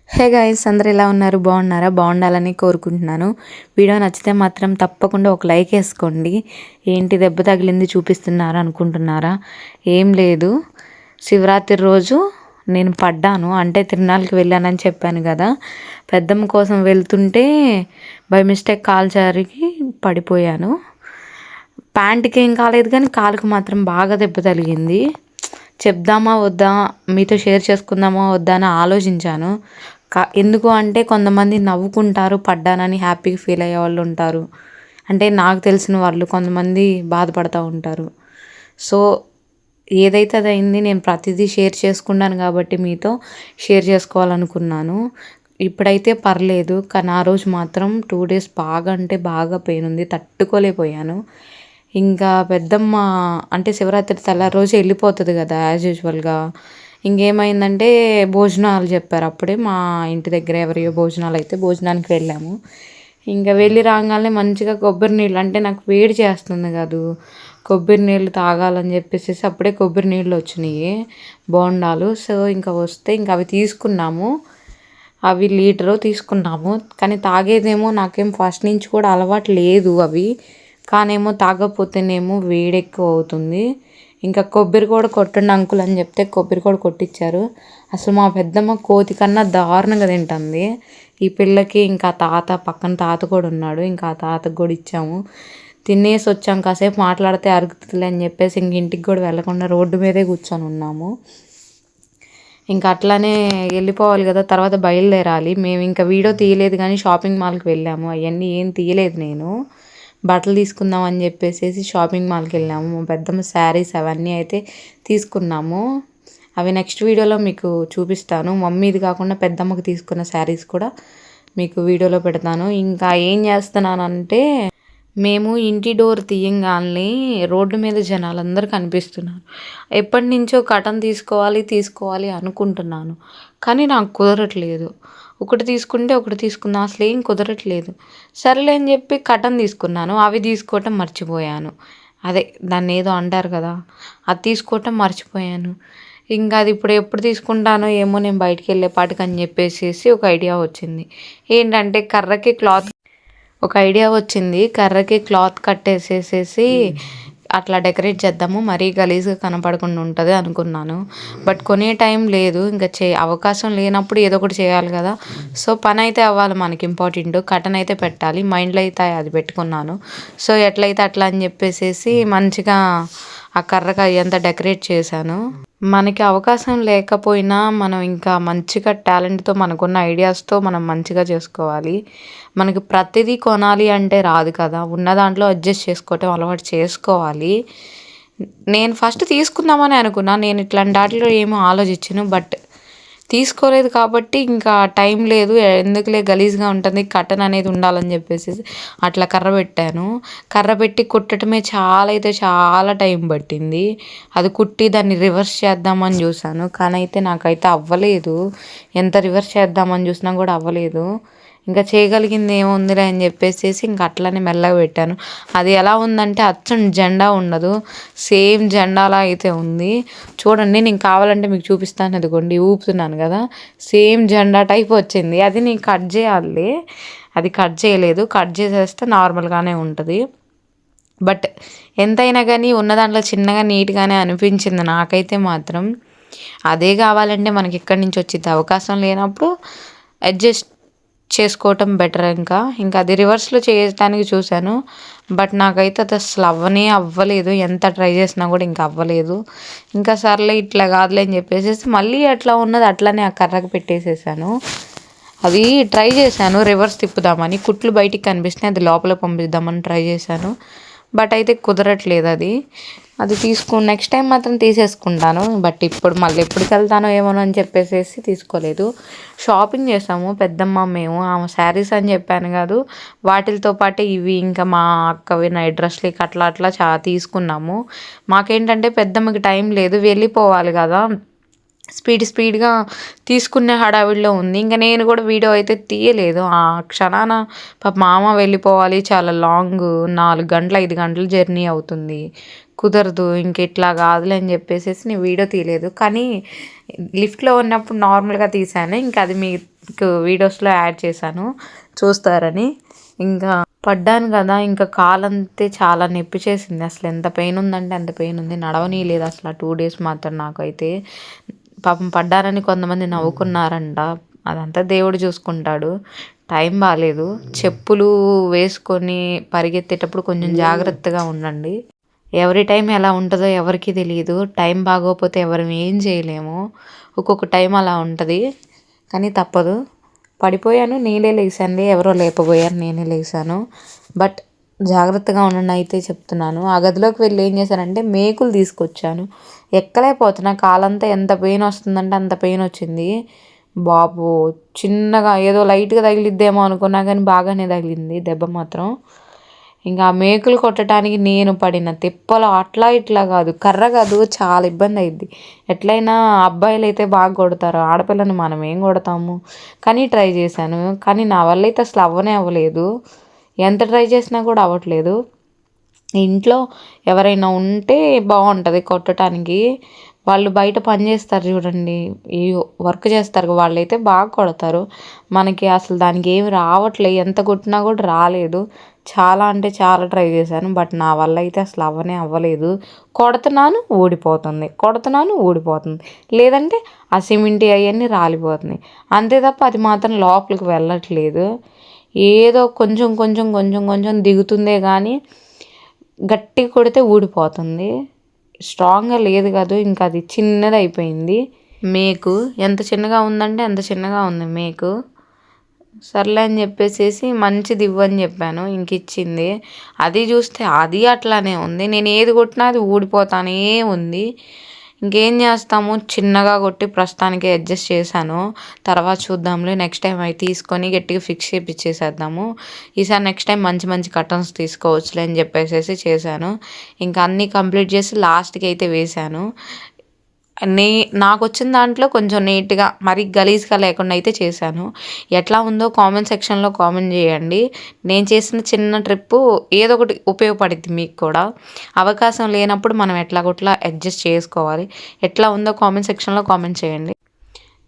Hey guys, అందరు ఎలా ఉన్నారు? బాగున్నారా? బాగుండాలని కోరుకుంటున్నాను. వీడియో నచ్చితే మాత్రం తప్పకుండా ఒక లైక్ వేసుకోండి. ఏంటి దెబ్బ తగిలింది చూపిస్తున్నారా అనుకుంటున్నారా? ఏం లేదు, శివరాత్రి రోజు నేను పడ్డాను. అంటే తిరునాళ్ళకి వెళ్ళానని చెప్పాను కదా, పెద్దమ్మ కోసం వెళ్తుంటే బై మిస్టేక్ కాలు జారికి పడిపోయాను. ప్యాంటుకి ఏం కాలేదు కానీ కాలుకు మాత్రం బాగా దెబ్బ తగిలింది. చెప్దామా వద్దా, మీతో షేర్ చేసుకుందామా వద్దా అని ఆలోచించాను. ఎందుకు అంటే కొంతమంది నవ్వుకుంటారు, పడ్డానని హ్యాపీగా ఫీల్ అయ్యే వాళ్ళు ఉంటారు. అంటే నాకు తెలిసిన వాళ్ళు కొంతమంది బాధపడుతూ ఉంటారు. సో ఏదైతే అది అయింది, నేను ప్రతిదీ షేర్ చేసుకున్నాను కాబట్టి మీతో షేర్ చేసుకోవాలనుకున్నాను. ఇప్పుడైతే పర్లేదు, కానీ ఆ రోజు మాత్రం 2 days బాగా అంటే బాగా పెయిన్ ఉంది, తట్టుకోలేకపోయాను. ఇంకా పెద్దమ్మ అంటే శివరాత్రి తెల్లారి రోజు వెళ్ళిపోతుంది కదా యాజ్ యూజువల్గా. ఇంకేమైందంటే భోజనాలు చెప్పారు. అప్పుడే మా ఇంటి దగ్గర ఎవరియో భోజనాలు అయితే భోజనానికి వెళ్ళాము. ఇంకా వెళ్ళి రాగానే మంచిగా కొబ్బరి నీళ్ళు, అంటే నాకు వేడి చేస్తుంది కాదు, కొబ్బరి నీళ్ళు తాగాలని చెప్పేసి అప్పుడే కొబ్బరి నీళ్ళు వచ్చినాయి, బోండాలు. సో ఇంకా వస్తే ఇంకా అవి తీసుకున్నాము. అవి 1 లీటర్ తీసుకున్నాము. కానీ తాగేదేమో నాకేం ఫస్ట్ నుంచి కూడా అలవాటు లేదు అవి, కానేమో తాగకపోతేనేమో వేడి ఎక్కువ అవుతుంది. ఇంకా కొబ్బరి కూడా కొట్టండి అంకుల్ అని చెప్తే కొబ్బరి కూడా కొట్టించారు. అసలు మా పెద్దమ్మ కోతి కన్నా దారుణంగా తింటుంది. ఈ పిల్లకి ఇంకా పక్కన తాత కూడా ఉన్నాడు, ఇంకా ఆ తాతకు కూడా ఇచ్చాము. తినేసి వచ్చాం, కాసేపు మాట్లాడితే అరుగుతుంది అని చెప్పేసి ఇంక ఇంటికి కూడా వెళ్ళకుండా రోడ్డు మీదే కూర్చొని ఉన్నాము. ఇంకా అట్లానే వెళ్ళిపోవాలి కదా, తర్వాత బయలుదేరాలి. మేము ఇంకా వీడియో తీయలేదు కానీ షాపింగ్ మాల్కి వెళ్ళాము. అవన్నీ ఏం తీయలేదు నేను. బట్టలు తీసుకుందాం అని చెప్పేసి షాపింగ్ మాల్కి వెళ్ళాము. మా పెద్దమ్మ శారీస్ అవన్నీ అయితే తీసుకున్నాము. అవి నెక్స్ట్ వీడియోలో మీకు చూపిస్తాను. మమ్మీది కాకుండా పెద్దమ్మకి తీసుకున్న శారీస్ కూడా మీకు వీడియోలో పెడతాను. ఇంకా ఏం చేస్తున్నానంటే, మేము ఇంటి డోర్ తీయంగానే రోడ్డు మీద జనాలందరూ కనిపిస్తున్నారు. ఎప్పటి నుంచో కటన్ తీసుకోవాలి అనుకుంటున్నాను, కానీ నాకు కుదరట్లేదు. ఒకటి తీసుకుంటే ఒకటి తీసుకుందాం, అసలు ఏం కుదరట్లేదు. సరేలే అని చెప్పి కటన్ తీసుకున్నాను, అవి తీసుకోవటం మర్చిపోయాను. అదే దాన్ని ఏదో అంటారు కదా, అది తీసుకోవటం మర్చిపోయాను. ఇంకా అది ఇప్పుడు ఎప్పుడు తీసుకుంటానో ఏమో, నేను బయటికి వెళ్ళేపాటికి అని చెప్పేసి ఒక ఐడియా వచ్చింది. ఏంటంటే కర్రకి క్లాత్ కట్టేసేసి అట్లా డెకరేట్ చేద్దాము, మరీ గలీజ్గా కనపడకుండా ఉంటుంది అనుకున్నాను. బట్ కొనే టైం లేదు, ఇంకా అవకాశం లేనప్పుడు ఏదో ఒకటి చేయాలి కదా. సో పని అయితే అవ్వాలి, మనకి ఇంపార్టెంట్. కటన్ అయితే పెట్టాలి, మైండ్లో అయితే అది పెట్టుకున్నాను. సో ఎట్లయితే అట్లా అని చెప్పేసి మంచిగా ఆ కర్రగా ఎంత డెకరేట్ చేశాను. మనకి అవకాశం లేకపోయినా మనం ఇంకా మంచిగా టాలెంట్తో, మనకున్న ఐడియాస్తో మనం మంచిగా చేసుకోవాలి. మనకి ప్రతిదీ కొనాలి అంటే రాదు కదా, ఉన్న దాంట్లో అడ్జస్ట్ చేసుకోవటం అలవాటు చేసుకోవాలి. నేను ఫస్ట్ తీసుకుందామని అనుకున్నా, నేను ఇట్లాంటి వాటిలో ఏమో ఆలోచించాను, బట్ తీసుకోలేదు కాబట్టి ఇంకా టైం లేదు, ఎందుకులే గలీజ్గా ఉంటుంది, కటన్ అనేది ఉండాలని చెప్పేసి అట్లా కర్ర పెట్టి కుట్టడమే చాలా టైం పట్టింది. అది కుట్టి దాన్ని రివర్స్ చేద్దామని చూసాను, కానీ అయితే నాకైతే అవ్వలేదు. ఎంత రివర్స్ చేద్దామని చూసినా కూడా అవ్వలేదు. ఇంకా చేయగలిగింది ఏముందిలే అని చెప్పేసి ఇంకా అట్లనే మెల్లగా పెట్టాను. అది ఎలా ఉందంటే అచ్చం జెండా ఉండదు, సేమ్ జెండాలా అయితే ఉంది. చూడండి, నేను కావాలంటే మీకు చూపిస్తాను. అదిగోండి, ఊపుతున్నాను కదా, సేమ్ జెండా టైప్ వచ్చింది. అది నేను కట్ చేయాలి, అది కట్ చేయలేదు. కట్ చేసేస్తే నార్మల్గానే ఉంటుంది. బట్ ఎంతైనా కానీ ఉన్న దాంట్లో చిన్నగా నీట్గానే అనిపించింది నాకైతే మాత్రం. అదే కావాలంటే మనకి ఎక్కడి నుంచి వచ్చింది, అవకాశం లేనప్పుడు అడ్జస్ట్ చేసుకోవటం బెటర్. ఇంకా అది రివర్స్లో చేయడానికి చూశాను, బట్ నాకైతే అది అసలు అవ్వలేదు. ఎంత ట్రై చేసినా కూడా ఇంకా అవ్వలేదు. ఇంకా సర్లే ఇట్లా కాదులే అని చెప్పేసి మళ్ళీ అట్లా ఉన్నది అట్లానే ఆ కర్రకు పెట్టేసేసాను. అది ట్రై చేశాను రివర్స్ తిప్పుదామని, కుట్లు బయటికి కనిపిస్తున్నాయి, అది లోపల పంపిద్దామని ట్రై చేశాను, బట్ అయితే కుదరట్లేదు. అది నెక్స్ట్ టైం మాత్రం తీసేసుకుంటాను. బట్ ఇప్పుడు మళ్ళీ ఎప్పటికి వెళ్తానో ఏమో అని చెప్పేసి తీసుకోలేదు. షాపింగ్ చేసాము పెద్దమ్మ మేము, ఆమె శారీస్ అని చెప్పాను కాదు, వాటితో పాటే ఇవి ఇంకా మా అక్కవి నైట్ డ్రెస్లకి అట్లా తీసుకున్నాము. మాకేంటంటే పెద్దమ్మకి టైం లేదు, వెళ్ళిపోవాలి కదా, స్పీడ్గా తీసుకునే హడావిడిలో ఉంది. ఇంకా నేను కూడా వీడియో అయితే తీయలేదు. ఆ క్షణాన మామ వెళ్ళిపోవాలి, చాలా లాంగ్ 4 గంటలు 5 గంటలు జర్నీ అవుతుంది. కుదరదు ఇంక ఇట్లా కాదులే అని చెప్పేసి నేను వీడియో తీయలేదు. కానీ లిఫ్ట్లో ఉన్నప్పుడు నార్మల్గా తీసాను. ఇంకా అది మీకు వీడియోస్లో యాడ్ చేశాను చూస్తారని. ఇంకా పడ్డాను కదా, ఇంకా కాలంతే చాలా నొప్పి చేసింది. అసలు ఎంత పెయిన్ ఉందంటే అంత పెయిన్ ఉంది. నడవనీయలేదు అసలు ఆ 2 days మాత్రం. నాకైతే పాపం పడ్డారని కొంతమంది నవ్వుకున్నారంట. అదంతా దేవుడు చూసుకుంటాడు. టైం బాగాలేదు. చెప్పులు వేసుకొని పరిగెత్తేటప్పుడు కొంచెం జాగ్రత్తగా ఉండండి. ఎవరి టైం ఎలా ఉంటుందో ఎవరికి తెలియదు. టైం బాగోకపోతే ఎవరు ఏం చేయలేము. ఒక్కొక్క టైం అలా ఉంటుంది. కానీ తప్పదు. పడిపోయాను, నేనే లేసానులే, ఎవరో లేపబోయారు, నేనే లేసాను. బట్ జాగ్రత్తగా ఉండండి అయితే చెప్తున్నాను. ఆ గదిలోకి వెళ్ళి ఏం చేశానంటే మేకులు తీసుకొచ్చాను. ఎక్కలేకపోతున్నా. కాలంతా ఎంత పెయిన్ వస్తుందంటే అంత పెయిన్ వచ్చింది. బాబు చిన్నగా ఏదో లైట్గా తగిలిద్దేమో అనుకున్నా కానీ బాగానే తగిలింది దెబ్బ మాత్రం. ఇంకా ఆ మేకులు కొట్టడానికి నేను పడిన తిప్పలు అట్లా ఇట్లా కాదు, కర్ర కాదు, చాలా ఇబ్బంది అయింది. ఎట్లయినా అబ్బాయిలు అయితే బాగా కొడతారు, ఆడపిల్లని మనం ఏం కొడతాము. కానీ ట్రై చేశాను. కానీ నా వల్ల అయితే అసలు అవ్వలేదు. ఎంత ట్రై చేసినా కూడా అవ్వట్లేదు. ఇంట్లో ఎవరైనా ఉంటే బాగుంటుంది కొట్టడానికి. వాళ్ళు బయట పని చేస్తారు చూడండి, ఈ వర్క్ చేస్తారు, వాళ్ళైతే బాగా కొడతారు. మనకి అసలు దానికి ఏమి రావట్లేదు. ఎంత కొట్టినా కూడా రాలేదు. చాలా అంటే చాలా ట్రై చేశాను. బట్ నా వల్ల అయితే అసలు అవ్వలేదు. కొడుతున్నాను ఊడిపోతుంది, లేదంటే ఆ సిమెంట్ అవన్నీ రాలిపోతున్నాయి. అంతే తప్ప అది మాత్రం లోపలికి వెళ్ళట్లేదు. ఏదో కొంచెం కొంచెం కొంచెం కొంచెం దిగుతుందే కానీ గట్టిగా కొడితే ఊడిపోతుంది. స్ట్రాంగ్గా లేదు కాదు, ఇంకా అది చిన్నది అయిపోయింది. మేకు ఎంత చిన్నగా ఉందంటే అంత చిన్నగా ఉంది మేకు. సర్లే అని చెప్పేసి మంచిది ఇవ్వని చెప్పాను. ఇంక ఇచ్చింది. అది చూస్తే అది అట్లానే ఉంది. నేను ఏది కొట్టినా అది ఊడిపోతానే ఉంది. ఇంకేం చేస్తాము, చిన్నగా కొట్టి ప్రస్తుతానికి అడ్జస్ట్ చేశాను. తర్వాత చూద్దాంలే, నెక్స్ట్ టైం అవి తీసుకొని గట్టిగా ఫిక్స్ చేయించేసేద్దాము. ఈసారి నెక్స్ట్ టైం మంచి మంచి కర్టన్స్ తీసుకోవచ్చులే అని చెప్పేసి చేశాను. ఇంకా అన్నీ కంప్లీట్ చేసి లాస్ట్కి అయితే వేశాను. నాకు వచ్చిన దాంట్లో కొంచెం నీట్గా, మరీ గలీజ్గా లేకుండా అయితే చేశాను. ఎట్లా ఉందో కామెంట్ సెక్షన్లో కామెంట్ చేయండి. నేను చేసిన చిన్న ట్రిప్పు ఏదో ఒకటి ఉపయోగపడుద్ది మీకు కూడా. అవకాశం లేనప్పుడు మనం ఎట్లాగొట్లా అడ్జస్ట్ చేసుకోవాలి. ఎట్లా ఉందో కామెంట్ సెక్షన్లో కామెంట్ చేయండి.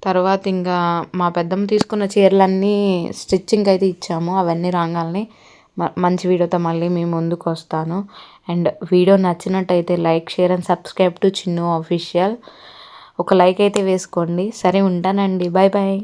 తర్వాత ఇంకా మా పెద్దమ్మ తీసుకున్న చీరలన్నీ స్టిచ్చింగ్ అయితే ఇచ్చాము. అవన్నీ రాగాలని మంచి వీడియోతో మళ్ళీ మీ ముందుకు వస్తాను. అండ్ వీడియో నచ్చినట్టయితే like, share and subscribe to Chinnu official. ఒక లైక్ అయితే వేసుకోండి. సరే ఉంటానండి. Bye bye.